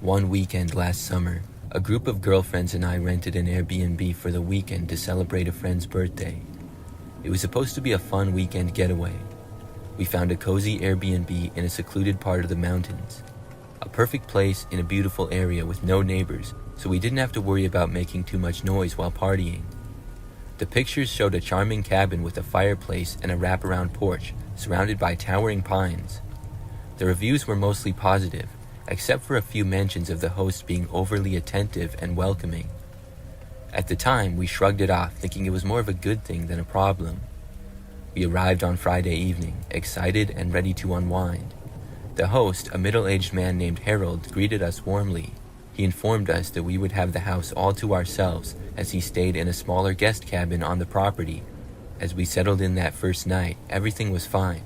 One weekend last summer, a group of girlfriends and I rented an Airbnb for the weekend to celebrate a friend's birthday. It was supposed to be a fun weekend getaway. We found a cozy Airbnb in a secluded part of the mountains. A perfect place in a beautiful area with no neighbors, so we didn't have to worry about making too much noise while partying. The pictures showed a charming cabin with a fireplace and a wraparound porch surrounded by towering pines. The reviews were mostly positive, except for a few mentions of the host being overly attentive and welcoming. At the time, we shrugged it off, thinking it was more of a good thing than a problem. We arrived on Friday evening, excited and ready to unwind. The host, a middle-aged man named Harold, greeted us warmly. He informed us that we would have the house all to ourselves, as he stayed in a smaller guest cabin on the property. As we settled in that first night, everything was fine.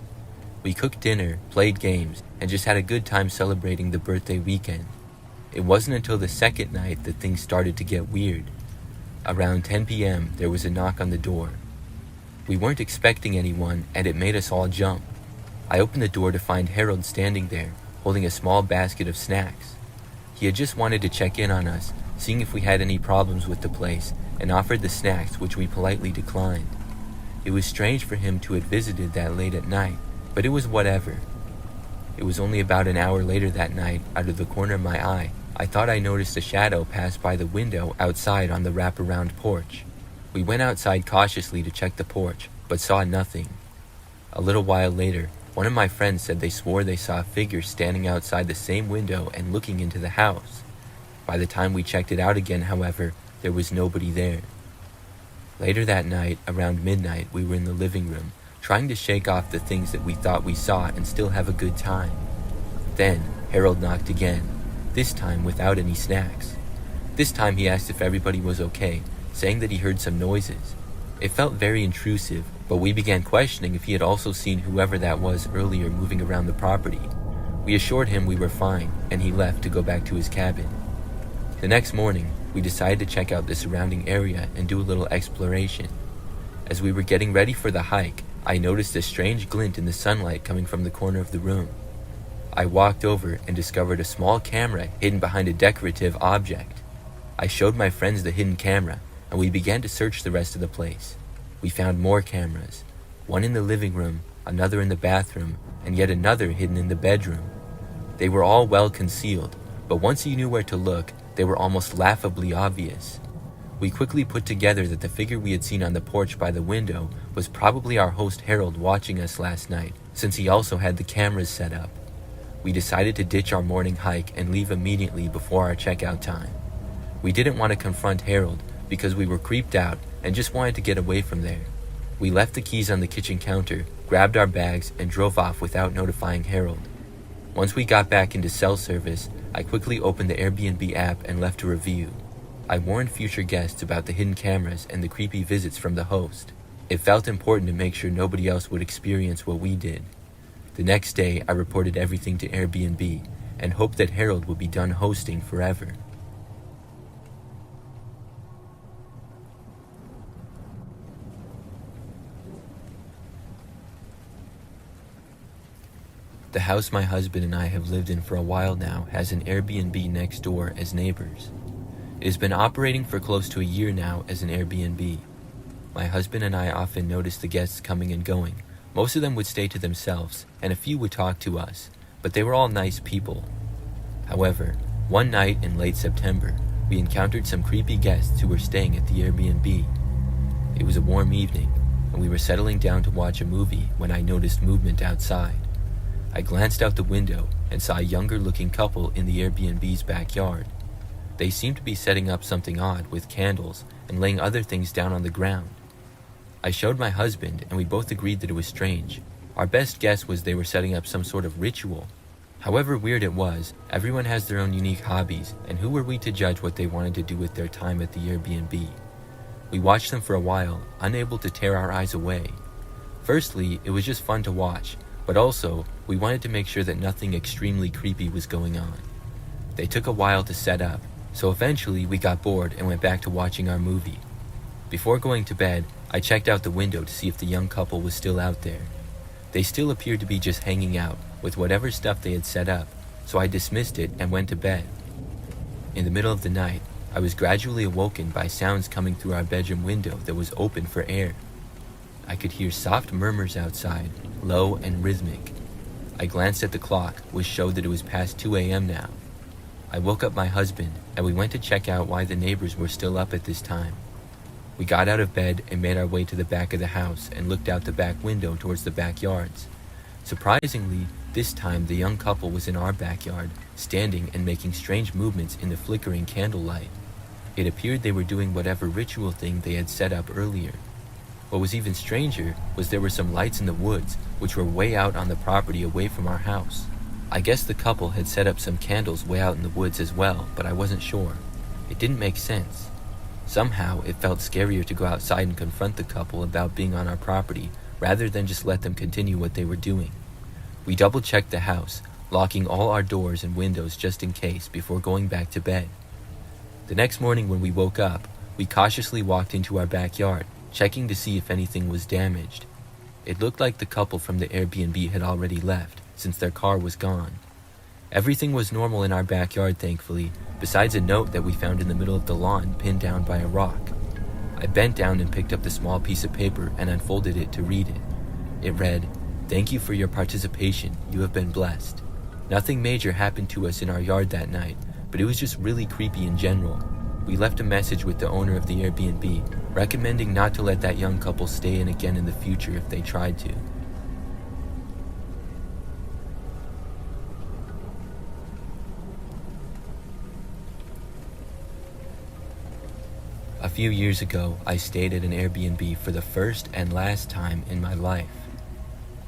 We cooked dinner, played games, and just had a good time celebrating the birthday weekend. It wasn't until the second night that things started to get weird. Around 10 p.m., there was a knock on the door. We weren't expecting anyone, and it made us all jump. I opened the door to find Harold standing there, holding a small basket of snacks. He had just wanted to check in on us, seeing if we had any problems with the place, and offered the snacks, which we politely declined. It was strange for him to have visited that late at night, but it was whatever. It was only about an hour later that night, out of the corner of my eye, I thought I noticed a shadow pass by the window outside on the wraparound porch. We went outside cautiously to check the porch, but saw nothing. A little while later, one of my friends said they swore they saw a figure standing outside the same window and looking into the house. By the time we checked it out again, however, there was nobody there. Later that night, around midnight, we were in the living room, trying to shake off the things that we thought we saw and still have a good time. Then, Harold knocked again, this time without any snacks. This time he asked if everybody was okay, saying that he heard some noises. It felt very intrusive, but we began questioning if he had also seen whoever that was earlier moving around the property. We assured him we were fine, and he left to go back to his cabin. The next morning, we decided to check out the surrounding area and do a little exploration. As we were getting ready for the hike, I noticed a strange glint in the sunlight coming from the corner of the room. I walked over and discovered a small camera hidden behind a decorative object. I showed my friends the hidden camera, and we began to search the rest of the place. We found more cameras, one in the living room, another in the bathroom, and yet another hidden in the bedroom. They were all well concealed, but once you knew where to look, they were almost laughably obvious. We quickly put together that the figure we had seen on the porch by the window was probably our host Harold watching us last night, since he also had the cameras set up. We decided to ditch our morning hike and leave immediately before our checkout time. We didn't want to confront Harold because we were creeped out and just wanted to get away from there. We left the keys on the kitchen counter, grabbed our bags, and drove off without notifying Harold. Once we got back into cell service, I quickly opened the Airbnb app and left a review. I warned future guests about the hidden cameras and the creepy visits from the host. It felt important to make sure nobody else would experience what we did. The next day, I reported everything to Airbnb and hoped that Harold would be done hosting forever. The house my husband and I have lived in for a while now has an Airbnb next door as neighbors. It has been operating for close to a year now as an Airbnb. My husband and I often noticed the guests coming and going. Most of them would stay to themselves, and a few would talk to us, but they were all nice people. However, one night in late September, we encountered some creepy guests who were staying at the Airbnb. It was a warm evening, and we were settling down to watch a movie when I noticed movement outside. I glanced out the window and saw a younger-looking couple in the Airbnb's backyard. They seemed to be setting up something odd with candles and laying other things down on the ground. I showed my husband, and we both agreed that it was strange. Our best guess was they were setting up some sort of ritual. However weird it was, everyone has their own unique hobbies, and who were we to judge what they wanted to do with their time at the Airbnb? We watched them for a while, unable to tear our eyes away. Firstly, it was just fun to watch, but also, we wanted to make sure that nothing extremely creepy was going on. They took a while to set up, so eventually we got bored and went back to watching our movie. Before going to bed, I checked out the window to see if the young couple was still out there. They still appeared to be just hanging out with whatever stuff they had set up, so I dismissed it and went to bed. In the middle of the night, I was gradually awoken by sounds coming through our bedroom window that was open for air. I could hear soft murmurs outside, low and rhythmic. I glanced at the clock, which showed that it was past 2 a.m. now. I woke up my husband, and we went to check out why the neighbors were still up at this time. We got out of bed and made our way to the back of the house and looked out the back window towards the backyards. Surprisingly, this time the young couple was in our backyard, standing and making strange movements in the flickering candlelight. It appeared they were doing whatever ritual thing they had set up earlier. What was even stranger was there were some lights in the woods, which were way out on the property away from our house. I guess the couple had set up some candles way out in the woods as well, but I wasn't sure. It didn't make sense. Somehow, it felt scarier to go outside and confront the couple about being on our property, rather than just let them continue what they were doing. We double-checked the house, locking all our doors and windows just in case before going back to bed. The next morning when we woke up, we cautiously walked into our backyard, checking to see if anything was damaged. It looked like the couple from the Airbnb had already left, since their car was gone. Everything was normal in our backyard, thankfully, besides a note that we found in the middle of the lawn pinned down by a rock. I bent down and picked up the small piece of paper and unfolded it to read it. It read, "Thank you for your participation. You have been blessed. Nothing major happened to us in our yard that night, but it was just really creepy in general. We left a message with the owner of the Airbnb, recommending not to let that young couple stay in again in the future if they tried to." A few years ago, I stayed at an Airbnb for the first and last time in my life.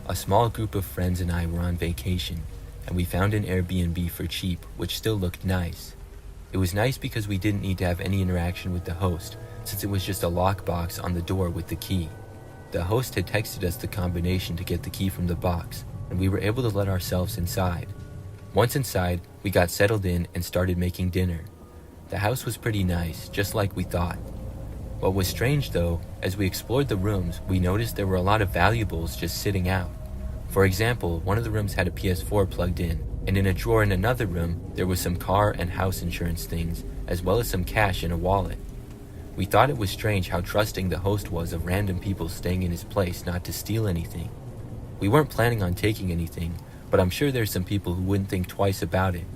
A small group of friends and I were on vacation, and we found an Airbnb for cheap, which still looked nice. It was nice because we didn't need to have any interaction with the host, since it was just a lockbox on the door with the key. The host had texted us the combination to get the key from the box, and we were able to let ourselves inside. Once inside, we got settled in and started making dinner. The house was pretty nice, just like we thought. What was strange though, as we explored the rooms, we noticed there were a lot of valuables just sitting out. For example, one of the rooms had a PS4 plugged in, and in a drawer in another room, there was some car and house insurance things, as well as some cash in a wallet. We thought it was strange how trusting the host was of random people staying in his place not to steal anything. We weren't planning on taking anything, but I'm sure there's some people who wouldn't think twice about it.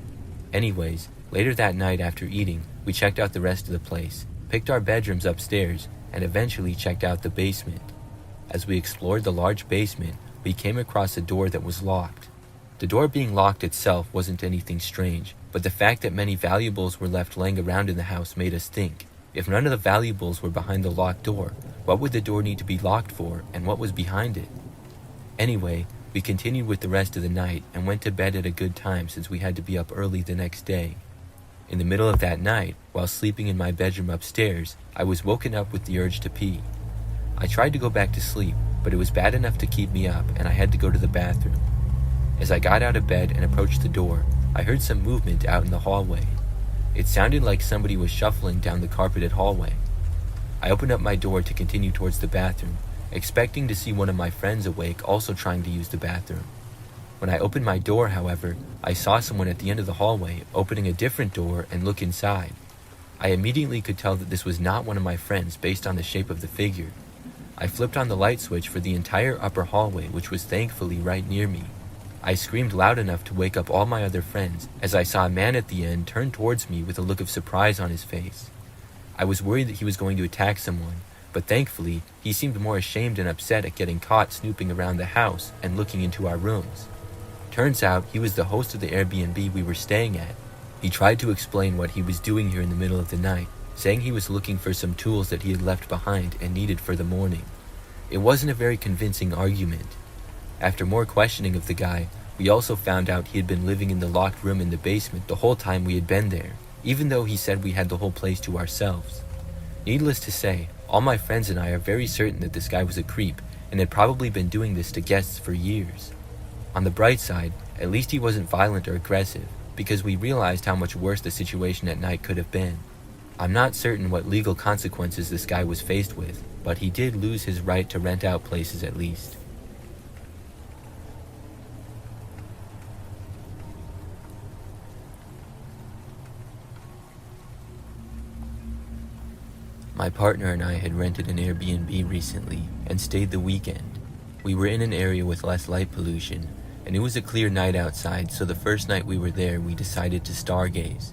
Anyways, later that night after eating, we checked out the rest of the place, picked our bedrooms upstairs, and eventually checked out the basement. As we explored the large basement, we came across a door that was locked. The door being locked itself wasn't anything strange, but the fact that many valuables were left laying around in the house made us think, if none of the valuables were behind the locked door, what would the door need to be locked for, and what was behind it? Anyway, we continued with the rest of the night and went to bed at a good time since we had to be up early the next day. In the middle of that night, while sleeping in my bedroom upstairs, I was woken up with the urge to pee. I tried to go back to sleep, but it was bad enough to keep me up, and I had to go to the bathroom. As I got out of bed and approached the door, I heard some movement out in the hallway. It sounded like somebody was shuffling down the carpeted hallway. I opened up my door to continue towards the bathroom, expecting to see one of my friends awake also trying to use the bathroom. When I opened my door, however, I saw someone at the end of the hallway opening a different door and look inside. I immediately could tell that this was not one of my friends based on the shape of the figure. I flipped on the light switch for the entire upper hallway, which was thankfully right near me. I screamed loud enough to wake up all my other friends as I saw a man at the end turn towards me with a look of surprise on his face. I was worried that he was going to attack someone, but thankfully, he seemed more ashamed and upset at getting caught snooping around the house and looking into our rooms. Turns out he was the host of the Airbnb we were staying at. He tried to explain what he was doing here in the middle of the night, saying he was looking for some tools that he had left behind and needed for the morning. It wasn't a very convincing argument. After more questioning of the guy, we also found out he had been living in the locked room in the basement the whole time we had been there, even though he said we had the whole place to ourselves. Needless to say, all my friends and I are very certain that this guy was a creep and had probably been doing this to guests for years. On the bright side, at least he wasn't violent or aggressive, because we realized how much worse the situation at night could have been. I'm not certain what legal consequences this guy was faced with, but he did lose his right to rent out places at least. My partner and I had rented an Airbnb recently and stayed the weekend. We were in an area with less light pollution, and it was a clear night outside, so the first night we were there, we decided to stargaze.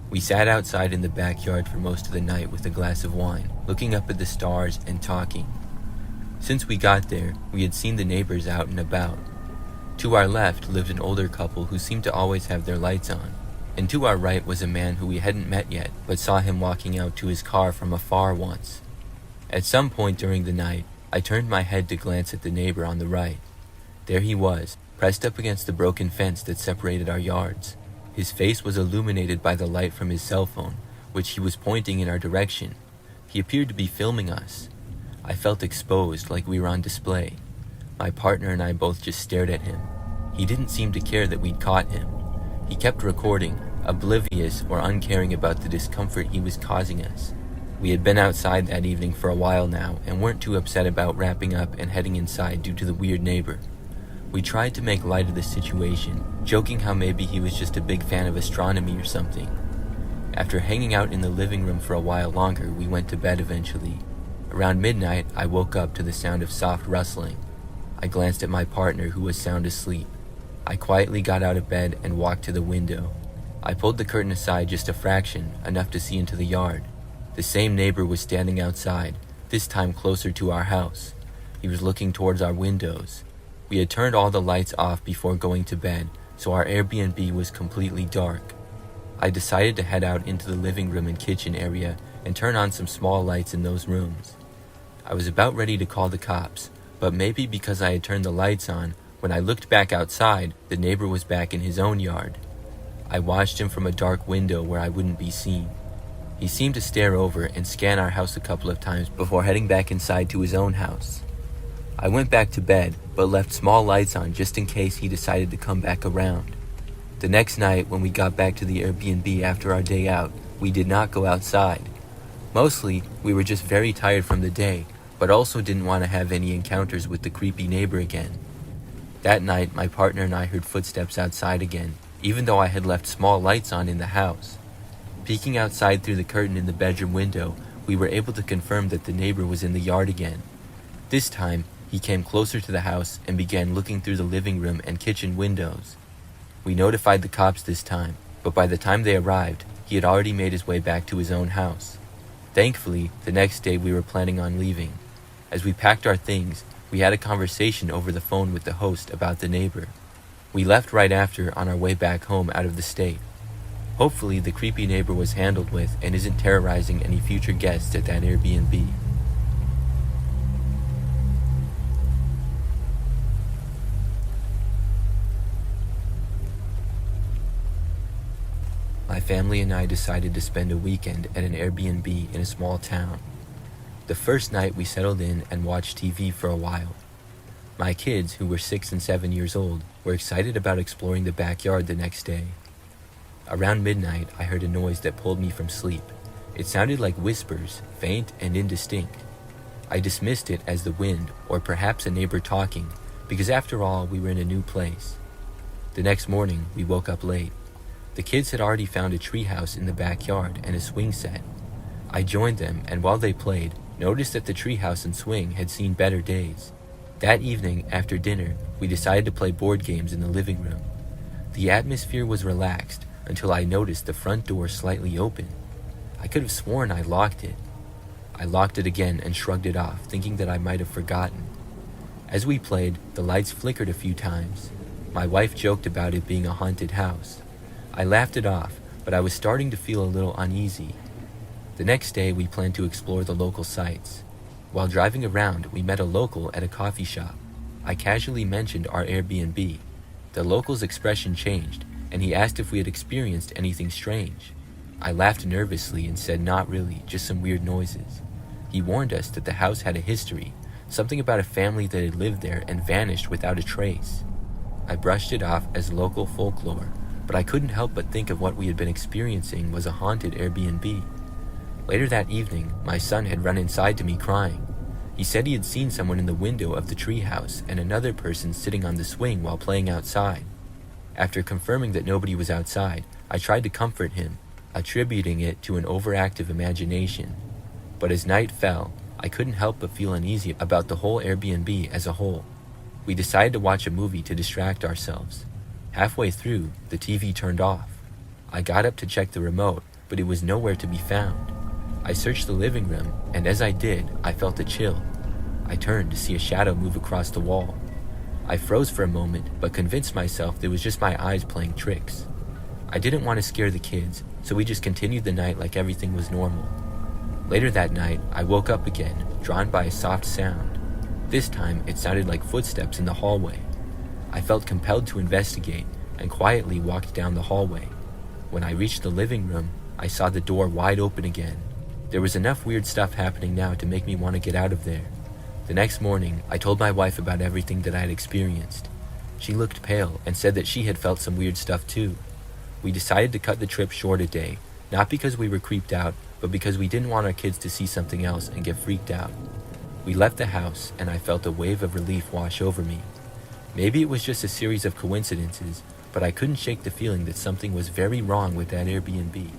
We sat outside in the backyard for most of the night with a glass of wine, looking up at the stars and talking. Since we got there, we had seen the neighbors out and about. To our left lived an older couple who seemed to always have their lights on, and to our right was a man who we hadn't met yet, but saw him walking out to his car from afar once. At some point during the night, I turned my head to glance at the neighbor on the right. There he was, pressed up against the broken fence that separated our yards. His face was illuminated by the light from his cell phone, which he was pointing in our direction. He appeared to be filming us. I felt exposed, like we were on display. My partner and I both just stared at him. He didn't seem to care that we'd caught him. He kept recording, oblivious or uncaring about the discomfort he was causing us. We had been outside that evening for a while now and weren't too upset about wrapping up and heading inside due to the weird neighbor. We tried to make light of the situation, joking how maybe he was just a big fan of astronomy or something. After hanging out in the living room for a while longer, we went to bed eventually. Around midnight, I woke up to the sound of soft rustling. I glanced at my partner, who was sound asleep. I quietly got out of bed and walked to the window. I pulled the curtain aside just a fraction, enough to see into the yard. The same neighbor was standing outside, this time closer to our house. He was looking towards our windows. We had turned all the lights off before going to bed, so our Airbnb was completely dark. I decided to head out into the living room and kitchen area and turn on some small lights in those rooms. I was about ready to call the cops, but maybe because I had turned the lights on, when I looked back outside, the neighbor was back in his own yard. I watched him from a dark window where I wouldn't be seen. He seemed to stare over and scan our house a couple of times before heading back inside to his own house. I went back to bed, but left small lights on just in case he decided to come back around. The next night, when we got back to the Airbnb after our day out, we did not go outside. Mostly, we were just very tired from the day, but also didn't want to have any encounters with the creepy neighbor again. That night, my partner and I heard footsteps outside again, even though I had left small lights on in the house. Peeking outside through the curtain in the bedroom window, we were able to confirm that the neighbor was in the yard again. This time, he came closer to the house and began looking through the living room and kitchen windows. We notified the cops this time, but by the time they arrived, he had already made his way back to his own house. Thankfully, the next day we were planning on leaving. As we packed our things, we had a conversation over the phone with the host about the neighbor. We left right after on our way back home out of the state. Hopefully, the creepy neighbor was handled with and isn't terrorizing any future guests at that Airbnb. My family and I decided to spend a weekend at an Airbnb in a small town. The first night we settled in and watched TV for a while. My kids, who were 6 and 7 years old, were excited about exploring the backyard the next day. Around midnight, I heard a noise that pulled me from sleep. It sounded like whispers, faint and indistinct. I dismissed it as the wind, or perhaps a neighbor talking, because after all, we were in a new place. The next morning, we woke up late. The kids had already found a treehouse in the backyard and a swing set. I joined them, and while they played, noticed that the treehouse and swing had seen better days. That evening, after dinner, we decided to play board games in the living room. The atmosphere was relaxed until I noticed the front door slightly open. I could have sworn I locked it. I locked it again and shrugged it off, thinking that I might have forgotten. As we played, the lights flickered a few times. My wife joked about it being a haunted house. I laughed it off, but I was starting to feel a little uneasy. The next day, we planned to explore the local sites. While driving around, we met a local at a coffee shop. I casually mentioned our Airbnb. The local's expression changed, and he asked if we had experienced anything strange. I laughed nervously and said not really, just some weird noises. He warned us that the house had a history, something about a family that had lived there and vanished without a trace. I brushed it off as local folklore, but I couldn't help but think of what we had been experiencing was a haunted Airbnb. Later that evening, my son had run inside to me crying. He said he had seen someone in the window of the treehouse and another person sitting on the swing while playing outside. After confirming that nobody was outside, I tried to comfort him, attributing it to an overactive imagination. But as night fell, I couldn't help but feel uneasy about the whole Airbnb as a whole. We decided to watch a movie to distract ourselves. Halfway through, the TV turned off. I got up to check the remote, but it was nowhere to be found. I searched the living room, and as I did, I felt a chill. I turned to see a shadow move across the wall. I froze for a moment, but convinced myself it was just my eyes playing tricks. I didn't want to scare the kids, so we just continued the night like everything was normal. Later that night, I woke up again, drawn by a soft sound. This time, it sounded like footsteps in the hallway. I felt compelled to investigate, and quietly walked down the hallway. When I reached the living room, I saw the door wide open again. There was enough weird stuff happening now to make me want to get out of there. The next morning, I told my wife about everything that I had experienced. She looked pale and said that she had felt some weird stuff too. We decided to cut the trip short a day, not because we were creeped out, but because we didn't want our kids to see something else and get freaked out. We left the house, and I felt a wave of relief wash over me. Maybe it was just a series of coincidences, but I couldn't shake the feeling that something was very wrong with that Airbnb.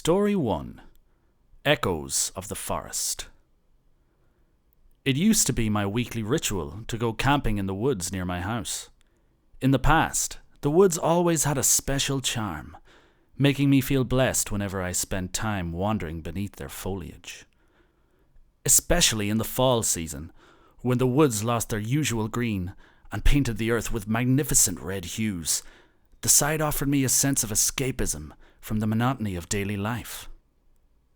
Story 1. Echoes of the Forest. It used to be my weekly ritual to go camping in the woods near my house. In the past, the woods always had a special charm, making me feel blessed whenever I spent time wandering beneath their foliage. Especially in the fall season, when the woods lost their usual green and painted the earth with magnificent red hues, the sight offered me a sense of escapism from the monotony of daily life.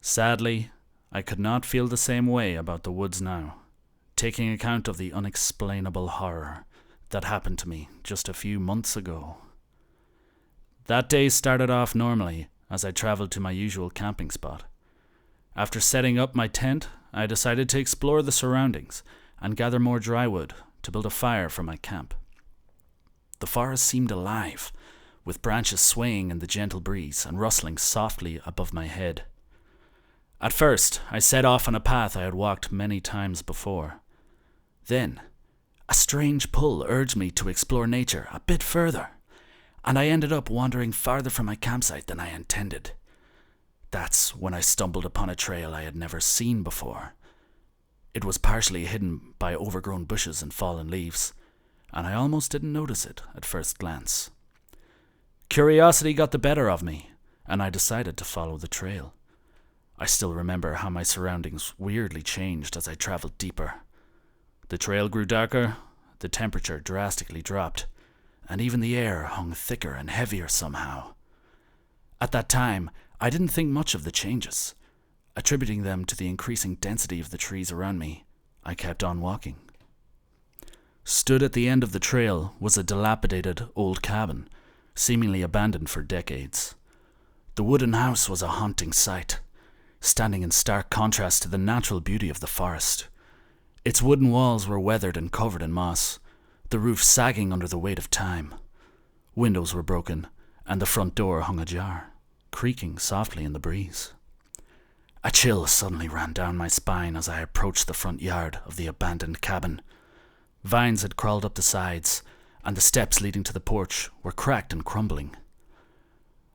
Sadly, I could not feel the same way about the woods now, taking account of the unexplainable horror that happened to me just a few months ago. That day started off normally as I travelled to my usual camping spot. After setting up my tent, I decided to explore the surroundings and gather more dry wood to build a fire for my camp. The forest seemed alive, with branches swaying in the gentle breeze and rustling softly above my head. At first, I set off on a path I had walked many times before. Then, a strange pull urged me to explore nature a bit further, and I ended up wandering farther from my campsite than I intended. That's when I stumbled upon a trail I had never seen before. It was partially hidden by overgrown bushes and fallen leaves, and I almost didn't notice it at first glance. Curiosity got the better of me, and I decided to follow the trail. I still remember how my surroundings weirdly changed as I traveled deeper. The trail grew darker, the temperature drastically dropped, and even the air hung thicker and heavier somehow. At that time, I didn't think much of the changes. Attributing them to the increasing density of the trees around me, I kept on walking. Stood at the end of the trail was a dilapidated old cabin, seemingly abandoned for decades. The wooden house was a haunting sight, standing in stark contrast to the natural beauty of the forest. Its wooden walls were weathered and covered in moss, the roof sagging under the weight of time. Windows were broken, and the front door hung ajar, creaking softly in the breeze. A chill suddenly ran down my spine as I approached the front yard of the abandoned cabin. Vines had crawled up the sides, and the steps leading to the porch were cracked and crumbling.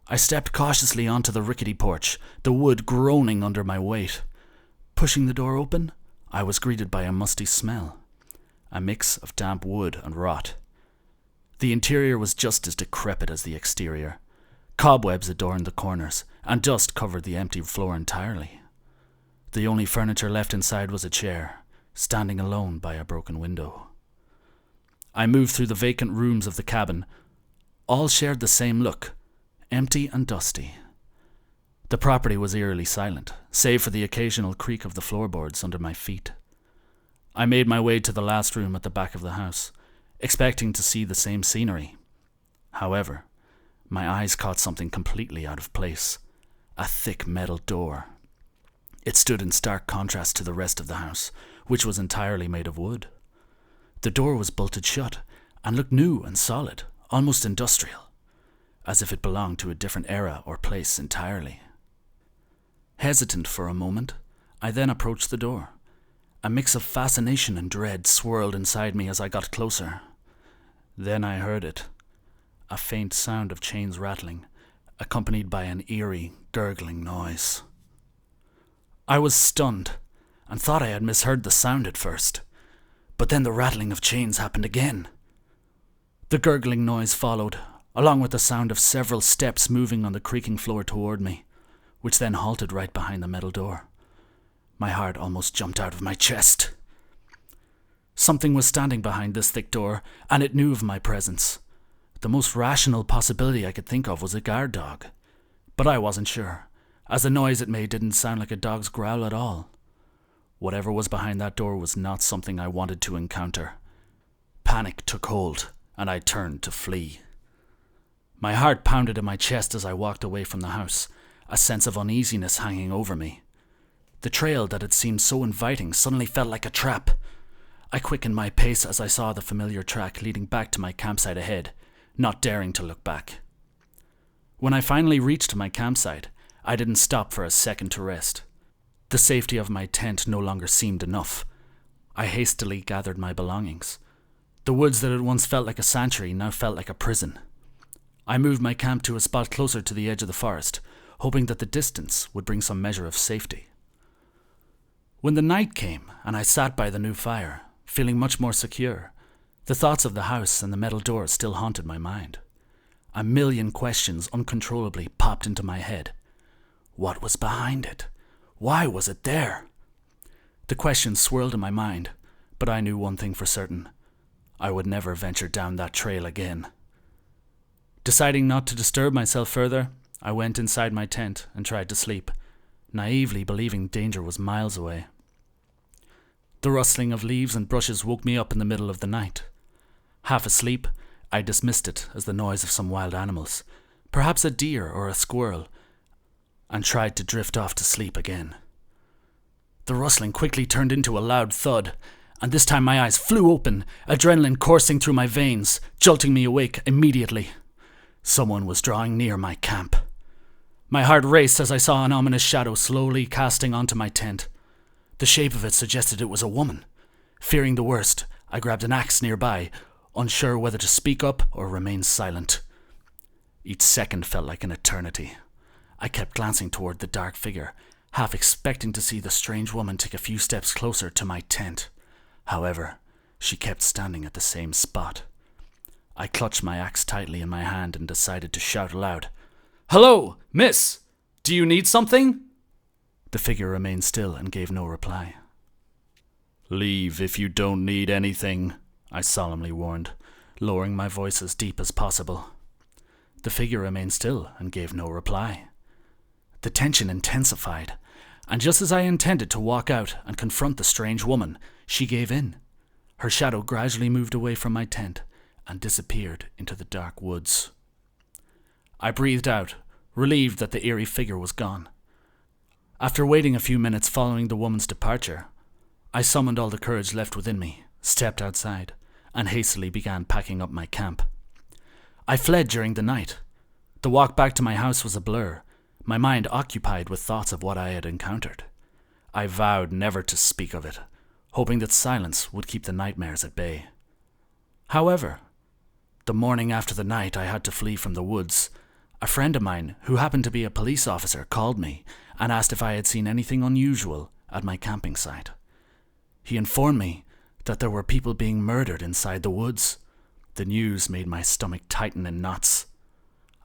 I stepped cautiously onto the rickety porch, the wood groaning under my weight. Pushing the door open, I was greeted by a musty smell, a mix of damp wood and rot. The interior was just as decrepit as the exterior. Cobwebs adorned the corners, and dust covered the empty floor entirely. The only furniture left inside was a chair, standing alone by a broken window. I moved through the vacant rooms of the cabin. All shared the same look, empty and dusty. The property was eerily silent, save for the occasional creak of the floorboards under my feet. I made my way to the last room at the back of the house, expecting to see the same scenery. However, my eyes caught something completely out of place, a thick metal door. It stood in stark contrast to the rest of the house, which was entirely made of wood. The door was bolted shut and looked new and solid, almost industrial. as if it belonged to a different era or place entirely. Hesitant for a moment, I then approached the door. A mix of fascination and dread swirled inside me as I got closer. Then I heard it. A faint sound of chains rattling, accompanied by an eerie, gurgling noise. I was stunned, and thought I had misheard the sound at first. But then the rattling of chains happened again. The gurgling noise followed, along with the sound of several steps moving on the creaking floor toward me, which then halted right behind the metal door. My heart almost jumped out of my chest. Something was standing behind this thick door, and it knew of my presence. The most rational possibility I could think of was a guard dog. But I wasn't sure, as the noise it made didn't sound like a dog's growl at all. Whatever was behind that door was not something I wanted to encounter. Panic took hold, and I turned to flee. My heart pounded in my chest as I walked away from the house, a sense of uneasiness hanging over me. The trail that had seemed so inviting suddenly felt like a trap. I quickened my pace as I saw the familiar track leading back to my campsite ahead, not daring to look back. When I finally reached my campsite, I didn't stop for a second to rest. The safety of my tent no longer seemed enough. I hastily gathered my belongings. The woods that had once felt like a sanctuary now felt like a prison. I moved my camp to a spot closer to the edge of the forest, hoping that the distance would bring some measure of safety. When the night came and I sat by the new fire, feeling much more secure, the thoughts of the house and the metal door still haunted my mind. A million questions uncontrollably popped into my head. What was behind it? Why was it there? The questions swirled in my mind, but I knew one thing for certain. I would never venture down that trail again. Deciding not to disturb myself further, I went inside my tent and tried to sleep, naively believing danger was miles away. The rustling of leaves and brushes woke me up in the middle of the night. Half asleep, I dismissed it as the noise of some wild animals, perhaps a deer or a squirrel, and tried to drift off to sleep again. The rustling quickly turned into a loud thud, and this time my eyes flew open, adrenaline coursing through my veins, jolting me awake immediately. Someone was drawing near my camp. My heart raced as I saw an ominous shadow slowly casting onto my tent. The shape of it suggested it was a woman. Fearing the worst, I grabbed an axe nearby, unsure whether to speak up or remain silent. Each second felt like an eternity. I kept glancing toward the dark figure, half expecting to see the strange woman take a few steps closer to my tent. However, she kept standing at the same spot. I clutched my axe tightly in my hand and decided to shout aloud, "Hello, miss! Do you need something?" The figure remained still and gave no reply. "Leave if you don't need anything," I solemnly warned, lowering my voice as deep as possible. The figure remained still and gave no reply. The tension intensified, and just as I intended to walk out and confront the strange woman, she gave in. Her shadow gradually moved away from my tent and disappeared into the dark woods. I breathed out, relieved that the eerie figure was gone. After waiting a few minutes following the woman's departure, I summoned all the courage left within me, stepped outside, and hastily began packing up my camp. I fled during the night. The walk back to my house was a blur, my mind occupied with thoughts of what I had encountered. I vowed never to speak of it, hoping that silence would keep the nightmares at bay. However, the morning after the night I had to flee from the woods, a friend of mine who happened to be a police officer called me and asked if I had seen anything unusual at my camping site. He informed me that there were people being murdered inside the woods. The news made my stomach tighten in knots.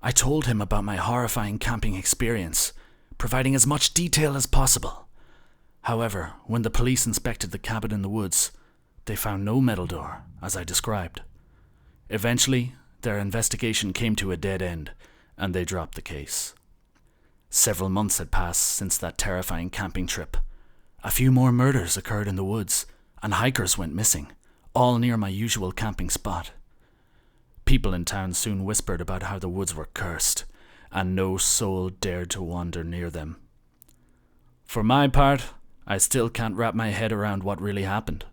I told him about my horrifying camping experience, providing as much detail as possible. However, when the police inspected the cabin in the woods, they found no metal door, as I described. Eventually, their investigation came to a dead end, and they dropped the case. Several months had passed since that terrifying camping trip. A few more murders occurred in the woods, and hikers went missing, all near my usual camping spot. People in town soon whispered about how the woods were cursed, and no soul dared to wander near them. For my part, I still can't wrap my head around what really happened.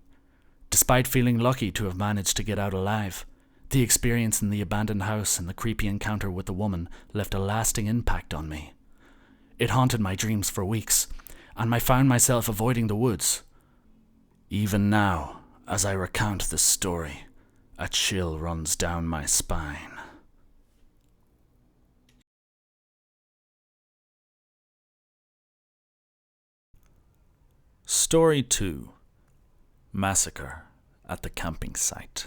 Despite feeling lucky to have managed to get out alive, The experience in the abandoned house and the creepy encounter with the woman left a lasting impact on me. It haunted my dreams for weeks, and I found myself avoiding the woods. Even now, as I recount this story, a chill runs down my spine. Story 2: Massacre at the Camping Site.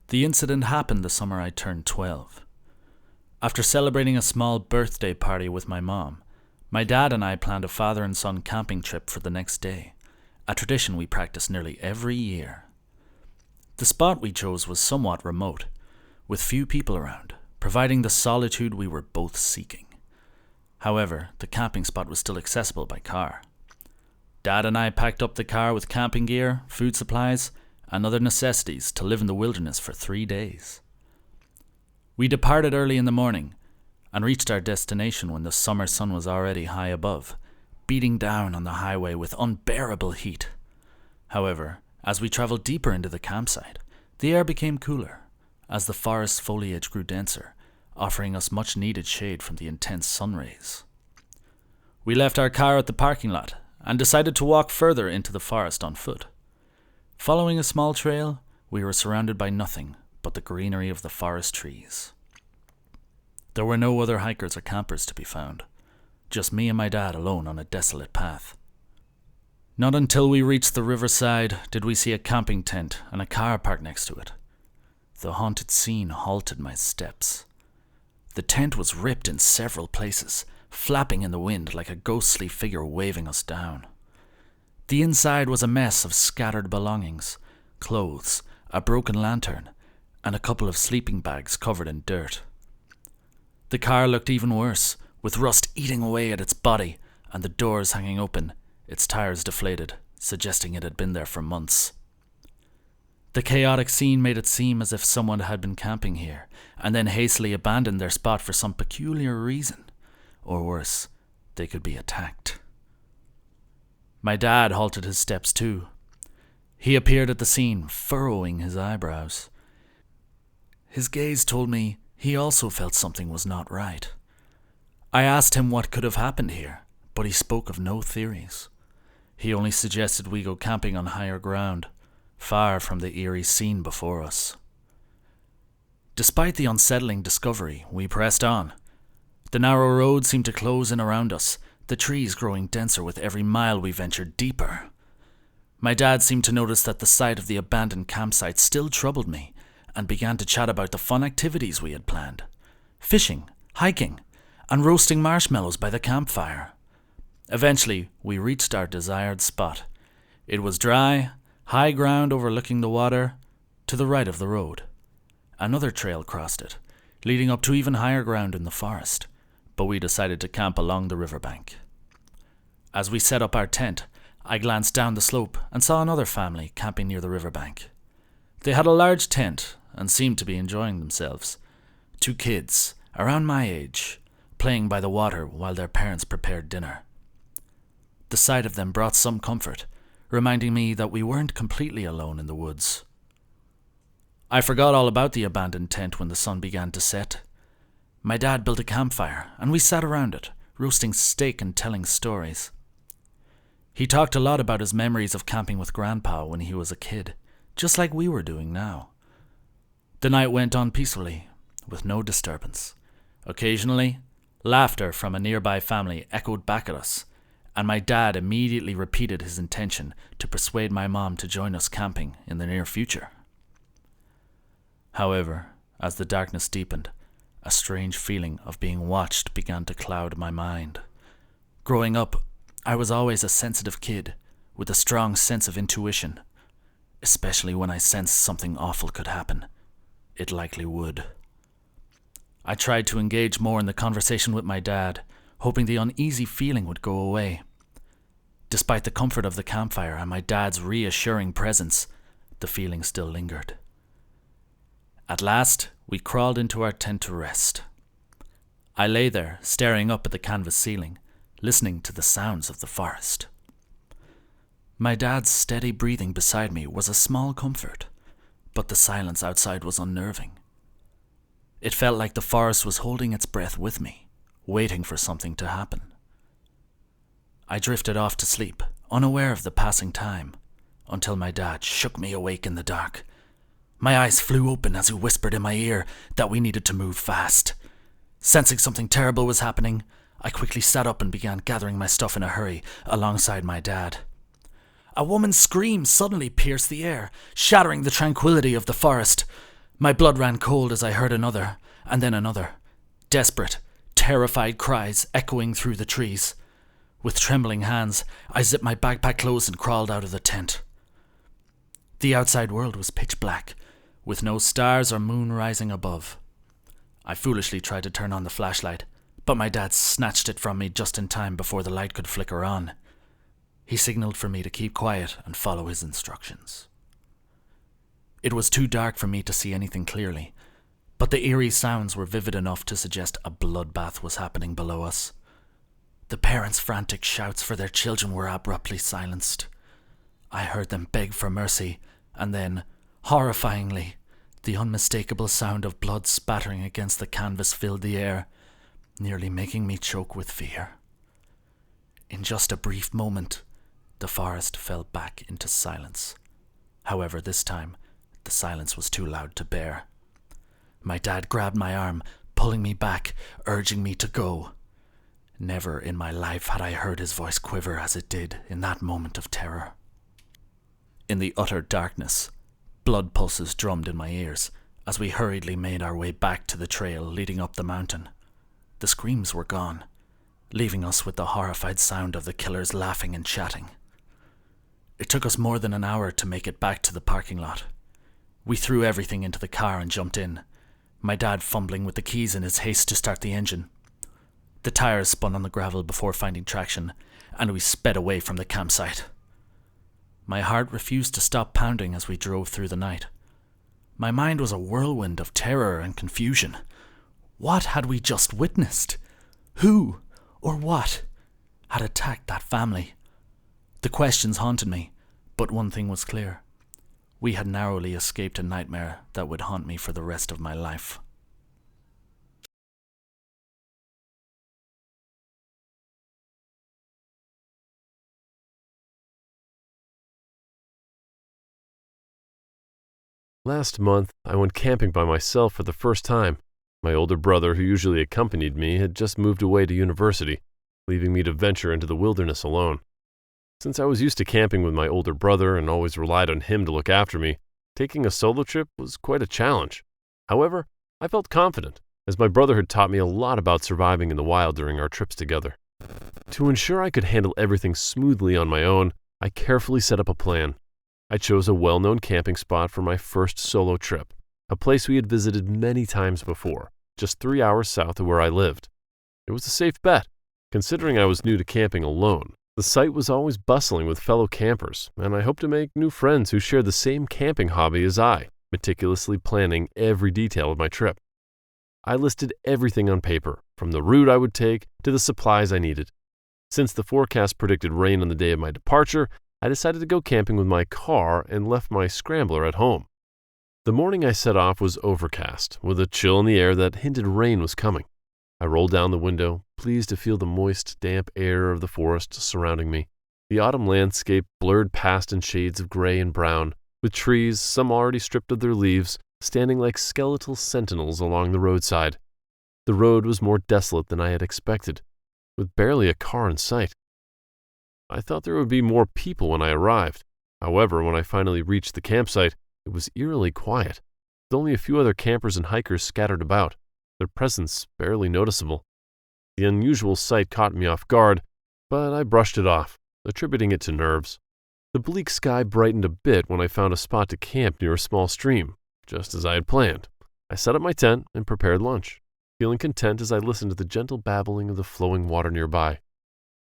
The incident happened the summer I turned 12. After celebrating a small birthday party with my mom, my dad and I planned a father and son camping trip for the next day, a tradition we practice nearly every year. The spot we chose was somewhat remote, with few people around, providing the solitude we were both seeking. However, the camping spot was still accessible by car. Dad and I packed up the car with camping gear, food supplies, and other necessities to live in the wilderness for 3 days. We departed early in the morning and reached our destination when the summer sun was already high above, beating down on the highway with unbearable heat. However, as we traveled deeper into the campsite, the air became cooler as the forest foliage grew denser, offering us much needed shade from the intense sun rays. We left our car at the parking lot and decided to walk further into the forest on foot. Following a small trail, we were surrounded by nothing but the greenery of the forest trees. There were no other hikers or campers to be found, just me and my dad alone on a desolate path. Not until we reached the riverside did we see a camping tent and a car parked next to it. The haunted scene halted my steps. The tent was ripped in several places, flapping in the wind like a ghostly figure waving us down. The inside was a mess of scattered belongings, clothes, a broken lantern, and a couple of sleeping bags covered in dirt. The car looked even worse, with rust eating away at its body and the doors hanging open, its tires deflated, suggesting it had been there for months. The chaotic scene made it seem as if someone had been camping here and then hastily abandoned their spot for some peculiar reason. Or worse, they could be attacked. My dad halted his steps too. He appeared at the scene, furrowing his eyebrows. His gaze told me he also felt something was not right. I asked him what could have happened here, but he spoke of no theories. He only suggested we go camping on higher ground, far from the eerie scene before us. Despite the unsettling discovery, we pressed on. The narrow road seemed to close in around us, the trees growing denser with every mile we ventured deeper. My dad seemed to notice that the sight of the abandoned campsite still troubled me, and began to chat about the fun activities we had planned. Fishing, hiking, and roasting marshmallows by the campfire. Eventually, we reached our desired spot. It was dry, high ground overlooking the water, to the right of the road. Another trail crossed it, leading up to even higher ground in the forest, but we decided to camp along the riverbank. As we set up our tent, I glanced down the slope and saw another family camping near the riverbank. They had a large tent and seemed to be enjoying themselves. 2 kids, around my age, playing by the water while their parents prepared dinner. The sight of them brought some comfort, reminding me that we weren't completely alone in the woods. I forgot all about the abandoned tent when the sun began to set. My dad built a campfire, and we sat around it, roasting steak and telling stories. He talked a lot about his memories of camping with Grandpa when he was a kid, just like we were doing now. The night went on peacefully, with no disturbance. Occasionally, laughter from a nearby family echoed back at us, and my dad immediately repeated his intention to persuade my mom to join us camping in the near future. However, as the darkness deepened, a strange feeling of being watched began to cloud my mind. Growing up, I was always a sensitive kid with a strong sense of intuition, especially when I sensed something awful could happen. It likely would. I tried to engage more in the conversation with my dad, hoping the uneasy feeling would go away. Despite the comfort of the campfire and my dad's reassuring presence, the feeling still lingered. At last, we crawled into our tent to rest. I lay there, staring up at the canvas ceiling, listening to the sounds of the forest. My dad's steady breathing beside me was a small comfort, but the silence outside was unnerving. It felt like the forest was holding its breath with me, waiting for something to happen. I drifted off to sleep, unaware of the passing time, until my dad shook me awake in the dark. My eyes flew open as he whispered in my ear that we needed to move fast. Sensing something terrible was happening, I quickly sat up and began gathering my stuff in a hurry alongside my dad. A woman's scream suddenly pierced the air, shattering the tranquility of the forest. My blood ran cold as I heard another, and then another. Desperate, terrified cries echoing through the trees. With trembling hands, I zipped my backpack closed and crawled out of the tent. The outside world was pitch black, with no stars or moon rising above. I foolishly tried to turn on the flashlight, but my dad snatched it from me just in time before the light could flicker on. He signaled for me to keep quiet and follow his instructions. It was too dark for me to see anything clearly, but the eerie sounds were vivid enough to suggest a bloodbath was happening below us. The parents' frantic shouts for their children were abruptly silenced. I heard them beg for mercy, and then, horrifyingly, the unmistakable sound of blood spattering against the canvas filled the air, nearly making me choke with fear. In just a brief moment, the forest fell back into silence. However, this time, the silence was too loud to bear. My dad grabbed my arm, pulling me back, urging me to go. Never in my life had I heard his voice quiver as it did in that moment of terror. In the utter darkness, blood pulses drummed in my ears as we hurriedly made our way back to the trail leading up the mountain. The screams were gone, leaving us with the horrified sound of the killers laughing and chatting. It took us more than an hour to make it back to the parking lot. We threw everything into the car and jumped in, my dad fumbling with the keys in his haste to start the engine. The tires spun on the gravel before finding traction, and we sped away from the campsite. My heart refused to stop pounding as we drove through the night. My mind was a whirlwind of terror and confusion. What had we just witnessed? Who, or what, had attacked that family? The questions haunted me, but one thing was clear. We had narrowly escaped a nightmare that would haunt me for the rest of my life. Last month, I went camping by myself for the first time. My older brother, who usually accompanied me, had just moved away to university, leaving me to venture into the wilderness alone. Since I was used to camping with my older brother and always relied on him to look after me, taking a solo trip was quite a challenge. However, I felt confident, as my brother had taught me a lot about surviving in the wild during our trips together. To ensure I could handle everything smoothly on my own, I carefully set up a plan. I chose a well-known camping spot for my first solo trip, a place we had visited many times before, just 3 hours south of where I lived. It was a safe bet, considering I was new to camping alone. The site was always bustling with fellow campers, and I hoped to make new friends who shared the same camping hobby as I, meticulously planning every detail of my trip. I listed everything on paper, from the route I would take to the supplies I needed. Since the forecast predicted rain on the day of my departure, I decided to go camping with my car and left my scrambler at home. The morning I set off was overcast, with a chill in the air that hinted rain was coming. I rolled down the window, pleased to feel the moist, damp air of the forest surrounding me. The autumn landscape blurred past in shades of gray and brown, with trees, some already stripped of their leaves, standing like skeletal sentinels along the roadside. The road was more desolate than I had expected, with barely a car in sight. I thought there would be more people when I arrived. However, when I finally reached the campsite, it was eerily quiet, with only a few other campers and hikers scattered about, their presence barely noticeable. The unusual sight caught me off guard, but I brushed it off, attributing it to nerves. The bleak sky brightened a bit when I found a spot to camp near a small stream, just as I had planned. I set up my tent and prepared lunch, feeling content as I listened to the gentle babbling of the flowing water nearby.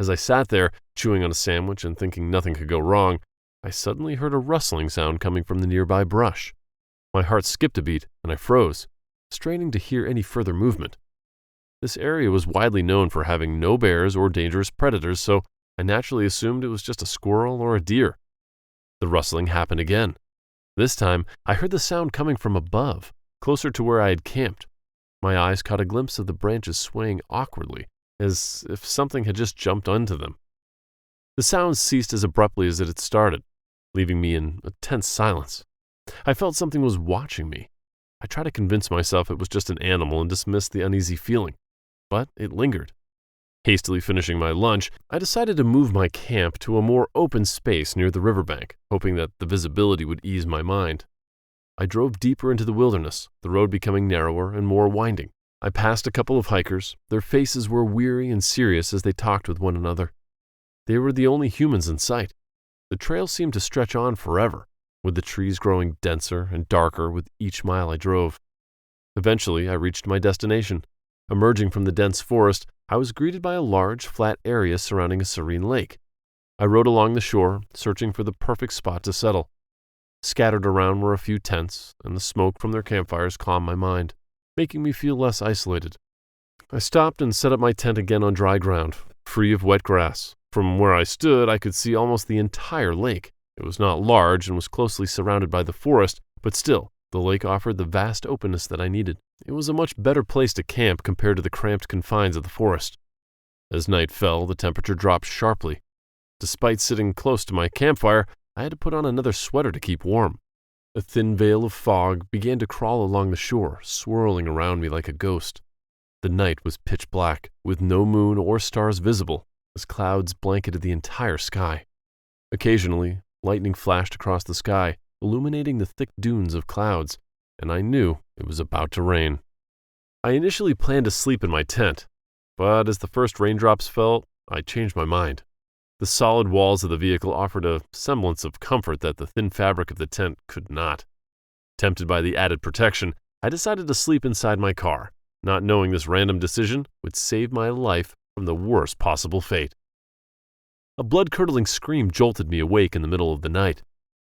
As I sat there, chewing on a sandwich and thinking nothing could go wrong, I suddenly heard a rustling sound coming from the nearby brush. My heart skipped a beat, and I froze, straining to hear any further movement. This area was widely known for having no bears or dangerous predators, so I naturally assumed it was just a squirrel or a deer. The rustling happened again. This time, I heard the sound coming from above, closer to where I had camped. My eyes caught a glimpse of the branches swaying awkwardly, as if something had just jumped onto them. The sound ceased as abruptly as it had started, leaving me in a tense silence. I felt something was watching me. I tried to convince myself it was just an animal and dismissed the uneasy feeling, but it lingered. Hastily finishing my lunch, I decided to move my camp to a more open space near the riverbank, hoping that the visibility would ease my mind. I drove deeper into the wilderness, the road becoming narrower and more winding. I passed a couple of hikers. Their faces were weary and serious as they talked with one another. They were the only humans in sight. The trail seemed to stretch on forever, with the trees growing denser and darker with each mile I drove. Eventually, I reached my destination. Emerging from the dense forest, I was greeted by a large, flat area surrounding a serene lake. I rode along the shore, searching for the perfect spot to settle. Scattered around were a few tents, and the smoke from their campfires calmed my mind, making me feel less isolated. I stopped and set up my tent again on dry ground, free of wet grass. From where I stood, I could see almost the entire lake. It was not large and was closely surrounded by the forest, but still, the lake offered the vast openness that I needed. It was a much better place to camp compared to the cramped confines of the forest. As night fell, the temperature dropped sharply. Despite sitting close to my campfire, I had to put on another sweater to keep warm. A thin veil of fog began to crawl along the shore, swirling around me like a ghost. The night was pitch black, with no moon or stars visible, as clouds blanketed the entire sky. Occasionally, lightning flashed across the sky, illuminating the thick dunes of clouds, and I knew it was about to rain. I initially planned to sleep in my tent, but as the first raindrops fell, I changed my mind. The solid walls of the vehicle offered a semblance of comfort that the thin fabric of the tent could not. Tempted by the added protection, I decided to sleep inside my car, not knowing this random decision would save my life from the worst possible fate. A blood-curdling scream jolted me awake in the middle of the night.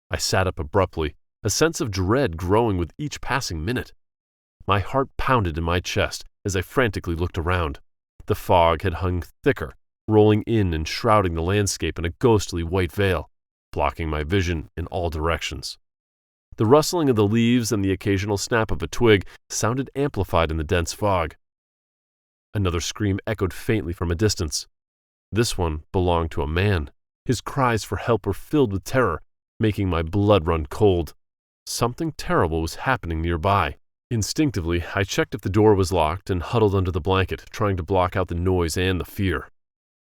I sat up abruptly, a sense of dread growing with each passing minute. My heart pounded in my chest as I frantically looked around. The fog had hung thicker, rolling in and shrouding the landscape in a ghostly white veil, blocking my vision in all directions. The rustling of the leaves and the occasional snap of a twig sounded amplified in the dense fog. Another scream echoed faintly from a distance. This one belonged to a man. His cries for help were filled with terror, making my blood run cold. Something terrible was happening nearby. Instinctively, I checked if the door was locked and huddled under the blanket, trying to block out the noise and the fear.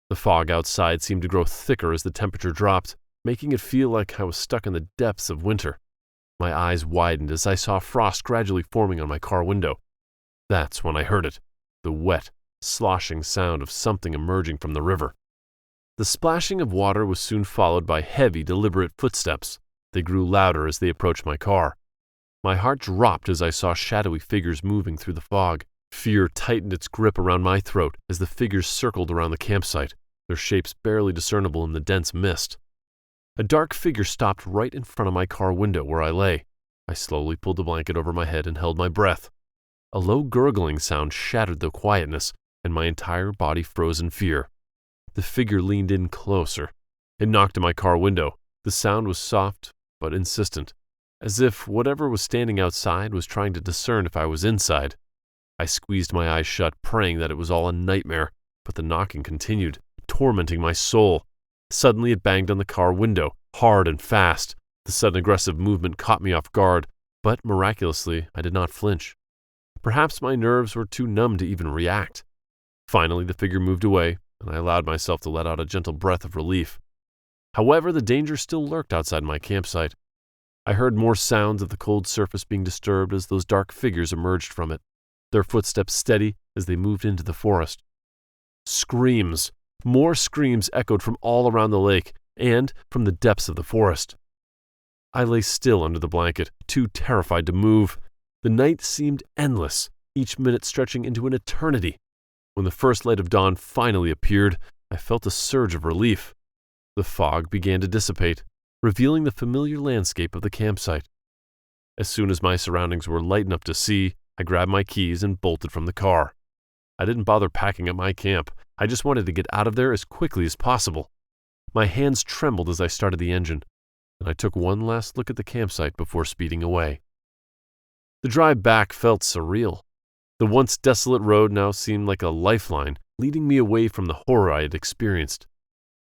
The fog outside seemed to grow thicker as the temperature dropped, making it feel like I was stuck in the depths of winter. My eyes widened as I saw frost gradually forming on my car window. That's when I heard it, the wet, sloshing sound of something emerging from the river. The splashing of water was soon followed by heavy, deliberate footsteps. They grew louder as they approached my car. My heart dropped as I saw shadowy figures moving through the fog. Fear tightened its grip around my throat as the figures circled around the campsite, their shapes barely discernible in the dense mist. A dark figure stopped right in front of my car window where I lay. I slowly pulled the blanket over my head and held my breath. A low gurgling sound shattered the quietness, and my entire body froze in fear. The figure leaned in closer. It knocked at my car window. The sound was soft but insistent, as if whatever was standing outside was trying to discern if I was inside. I squeezed my eyes shut, praying that it was all a nightmare, but the knocking continued, tormenting my soul. Suddenly it banged on the car window, hard and fast. The sudden aggressive movement caught me off guard, but miraculously I did not flinch. Perhaps my nerves were too numb to even react. Finally the figure moved away, and I allowed myself to let out a gentle breath of relief. However, the danger still lurked outside my campsite. I heard more sounds of the cold surface being disturbed as those dark figures emerged from it, their footsteps steady as they moved into the forest. Screams! More screams echoed from all around the lake and from the depths of the forest. I lay still under the blanket, too terrified to move. The night seemed endless, each minute stretching into an eternity. When the first light of dawn finally appeared, I felt a surge of relief. The fog began to dissipate, revealing the familiar landscape of the campsite. As soon as my surroundings were light enough to see, I grabbed my keys and bolted from the car. I didn't bother packing up my camp. I just wanted to get out of there as quickly as possible. My hands trembled as I started the engine. and I took one last look at the campsite before speeding away. The drive back felt surreal. The once desolate road now seemed like a lifeline, leading me away from the horror I had experienced.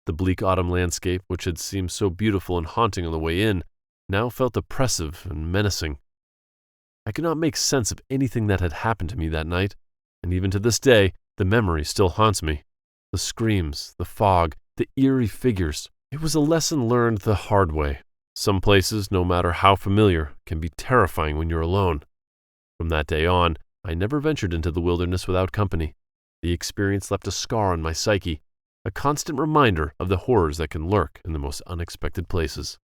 The bleak autumn landscape, which had seemed so beautiful and haunting on the way in, now felt oppressive and menacing. I could not make sense of anything that had happened to me that night, and even to this day, the memory still haunts me. The screams, the fog, the eerie figures. It was a lesson learned the hard way. Some places, no matter how familiar, can be terrifying when you're alone. From that day on, I never ventured into the wilderness without company. The experience left a scar on my psyche, a constant reminder of the horrors that can lurk in the most unexpected places.